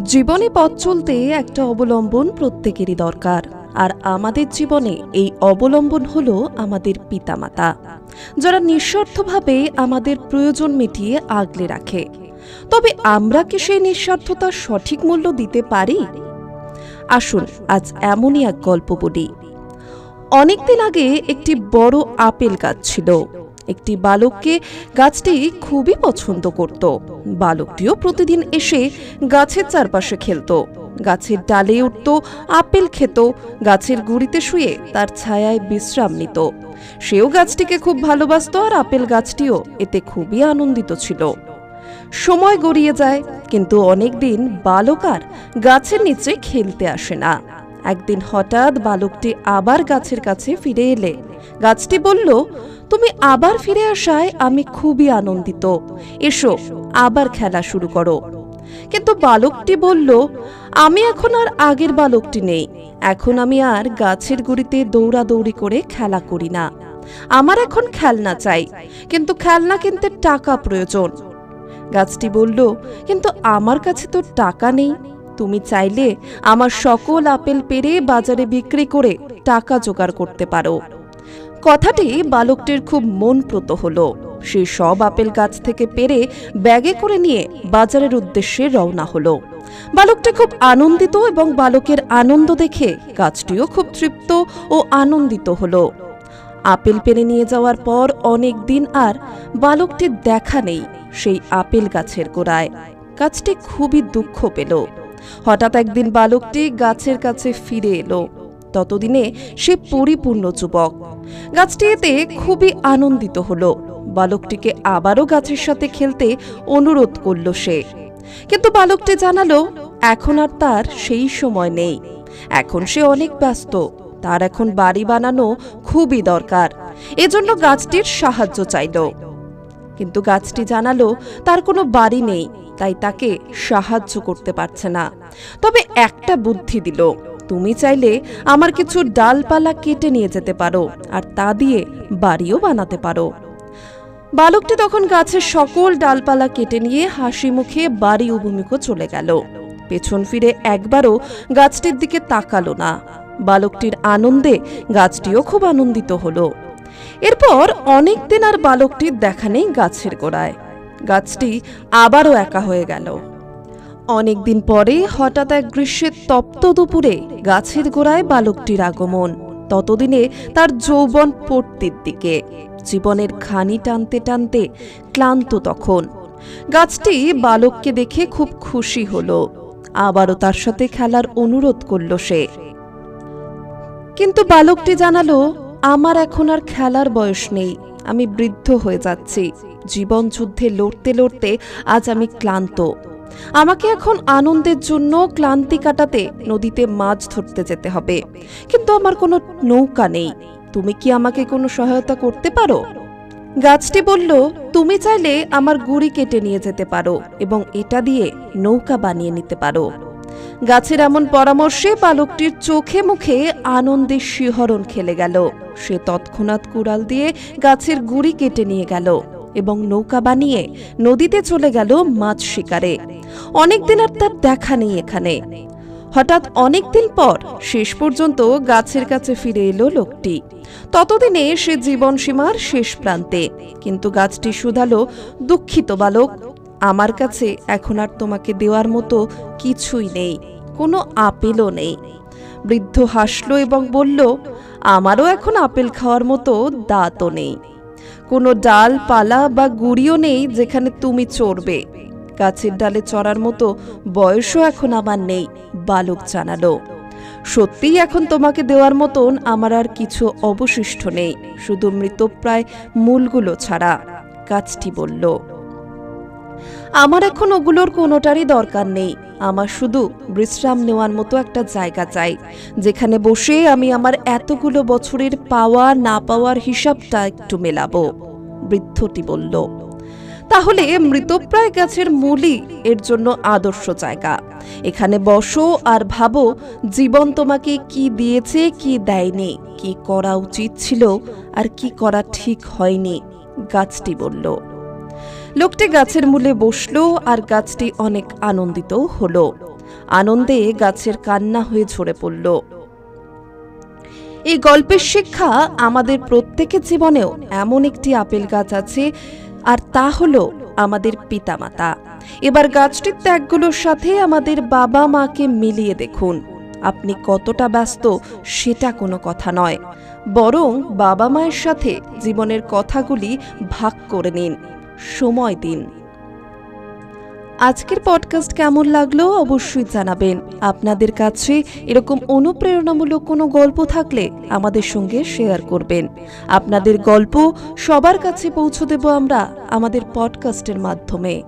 জীবনে পথ চলতে একটা অবলম্বন প্রত্যেকেরই দরকার। আর আমাদের জীবনে এই অবলম্বন হলো আমাদের পিতামাতা, যারা নিঃস্বার্থভাবে আমাদের প্রয়োজন মিটিয়ে আগলে রাখে। তবে আমরা কি সেই নিঃস্বার্থতার সঠিক মূল্য দিতে পারি? আসুন আজ এমনই এক গল্প বলি। অনেকদিন আগে একটি বড় আপেল গাছ ছিল। একটি বালককে গাছটি খুবই পছন্দ করত। বালকটিও প্রতিদিন এসে গাছের চারপাশে খেলত, গাছের ডালে উঠত, আপেল খেত, গাছের গুঁড়িতে শুয়ে তার ছায়ায় বিশ্রাম নিত। সেও গাছটিকে খুব ভালোবাসত, আর আপেল গাছটিও এতে খুবই আনন্দিত ছিল। সময় গড়িয়ে যায়, কিন্তু অনেকদিন বালক আর গাছের নিচে খেলতে আসে না। একদিন হঠাৎ বালকটি আবার গাছের কাছে ফিরে এলে গাছটি বলল, তুমি আবার ফিরে আসায় আমি খুবই আনন্দিত, এসো আবার খেলা শুরু করো। কিন্তু বালকটি বলল, আমি এখন আর আগের বালকটি নেই। এখন আমি আর গাছের গুঁড়িতে দৌড়াদৌড়ি করে খেলা করি না। আমার এখন খেলনা চাই, কিন্তু খেলনা কিনতে টাকা প্রয়োজন। গাছটি বলল, কিন্তু আমার কাছে তো টাকা নেই। তুমি চাইলে আমার সকল আপেল পেড়ে বাজারে বিক্রি করে টাকা জোগাড় করতে পারো। কথাটি বালকটির খুব মনপ্রত হলো। সে সব আপেল গাছ থেকে পেড়ে ব্যাগে করে নিয়ে বাজারের উদ্দেশ্যে রওনা হলো। বালকটি খুব আনন্দিত, এবং বালকের আনন্দ দেখে গাছটিও খুব তৃপ্ত ও আনন্দিত হলো। আপেল পেড়ে নিয়ে যাওয়ার পর অনেক দিন আর বালকটির দেখা নেই সেই আপেল গাছের গোড়ায়। গাছটি খুবই দুঃখ পেল। হঠাৎ একদিন বালকটি গাছের কাছে ফিরে এলো। ততদিনে সে পরিপূর্ণ যুবক। গাছটি এতে খুবই আনন্দিত হলো। বালকটিকে আবারও গাছের সাথে খেলতে অনুরোধ করল সে। কিন্তু বালকটি জানালো, এখন আর তার সেই সময় নেই। এখন সে অনেক ব্যস্ত, তার এখন বাড়ি বানানো খুবই দরকার। এজন্য গাছটির সাহায্য চাইল। কিন্তু গাছটি জানালো তার কোনো বাড়ি নেই, তাই তাকে সাহায্য করতে পারছে না। তবে একটা বুদ্ধি দিল, তুমি চাইলে আমার কিছু ডালপালা কেটে নিয়ে যেতে পারো, আর তা দিয়ে বাড়িও বানাতে পারো। বালকটি তখন গাছের সকল ডালপালা কেটে নিয়ে হাসি মুখে বাড়ি অভিমুখে চলে গেল। পেছন ফিরে একবারও গাছটির দিকে তাকালো না। বালকটির আনন্দে গাছটিও খুব আনন্দিত হলো। এরপর অনেকদিন আর বালকটির দেখা নেই গাছের গোড়ায়। গাছটি আবারও একা হয়ে গেল। অনেকদিন পরে হঠাৎ এক গ্রীষ্মের তপ্ত দুপুরে গাছের গোড়ায় বালকটির আগমন। ততদিনে তার যৌবন পড়তির দিকে, জীবনের ঘানি টানতে টানতে ক্লান্ত তখন। গাছটি বালককে দেখে খুব খুশি হলো। আবারও তার সাথে খেলার অনুরোধ করল সে। কিন্তু বালকটি জানালো, আমার এখন আর খেলার বয়স নেই। আমি বৃদ্ধ হয়ে যাচ্ছি। জীবন যুদ্ধে লড়তে লড়তে আজ আমি ক্লান্ত। আমাকে এখন আনন্দের জন্য ক্লান্তি কাটাতে নদীতে মাছ ধরতে যেতে হবে, কিন্তু আমার কোনো নৌকা নেই। তুমি কি আমাকে কোনো সহায়তা করতে পারো? গাছটি বলল, তুমি চাইলে আমার গুঁড়ি কেটে নিয়ে যেতে পারো এবং এটা দিয়ে নৌকা বানিয়ে নিতে পারো। গাছের এমন পরামর্শে বালকটির চোখে মুখে আনন্দের শিহরণ খেলে গেল। সে তৎক্ষণাৎ কুড়াল দিয়ে গাছের গুঁড়ি কেটে নিয়ে গেল এবং নৌকা বানিয়ে নদীতে চলে গেল মাছ শিকারে। অনেকদিন আর তার দেখা নেই এখানে। হঠাৎ অনেকদিন পর শেষ পর্যন্ত গাছের কাছে ফিরে এলো লোকটি। ততদিনে সে জীবন সীমার শেষ প্রান্তে। কিন্তু গাছটি শুধালো, দুঃখিত বালক, আমার কাছে এখন আর তোমাকে দেওয়ার মতো কিছুই নেই, কোনো আপেলও নেই। বৃদ্ধ হাসল এবং বলল, আমারও এখন আপেল খাওয়ার মতো দাঁতও নেই, কোনো ডাল পালা বা গুঁড়িও নেই যেখানে তুমি চড়বে। গাছের ডালে চড়ার মতো বয়সও এখন আমার নেই, বালক জানালো। সত্যিই এখন তোমাকে দেওয়ার মতন আমার আর কিছু অবশিষ্ট নেই, শুধু মৃতপ্রায় মূলগুলো ছাড়া। গাছটি বলল, আমার এখন ওগুলোর কোনোটারই দরকার নেই। আমার শুধু বিশ্রাম নেওয়ার মতো একটা জায়গা চাই, যেখানে বসে আমি আমার এতগুলো বছরের পাওয়া না পাওয়ার হিসাবটা একটু মেলাবো। বৃদ্ধটি বলল, তাহলে মৃতপ্রায় গাছের মূলই এর জন্য আদর্শ জায়গা। এখানে বসো আর ভাবো, জীবন তোমাকে কি দিয়েছে, কি দেয়নি, কি করা উচিত ছিল আর কি করা ঠিক হয়নি। গাছটি বলল। লোকটি গাছের মূলে বসলো আর গাছটি অনেক আনন্দিত হলো। আনন্দে গাছের কান্না হয়ে ঝরে পড়ল। এই গল্পের শিক্ষা, আমাদের প্রত্যেকের জীবনেও এমন একটি আপেল গাছ আছে, আর তা হলো আমাদের পিতামাতা। এবার গাছটির ত্যাগগুলোর সাথে আমাদের বাবা মাকে মিলিয়ে দেখুন। আপনি কতটা ব্যস্ত সেটা কোনো কথা নয়, বরং বাবা মায়ের সাথে জীবনের কথাগুলি ভাগ করে নিন, সময় দিন। আজকের পডকাস্ট কেমন লাগলো অবশ্যই জানাবেন। আপনাদের কাছে এরকম অনুপ্রেরণামূলক কোনো গল্প থাকলে আমাদের সঙ্গে শেয়ার করবেন। আপনাদের গল্প সবার কাছে পৌঁছে দেব আমরা আমাদের পডকাস্টের মাধ্যমে।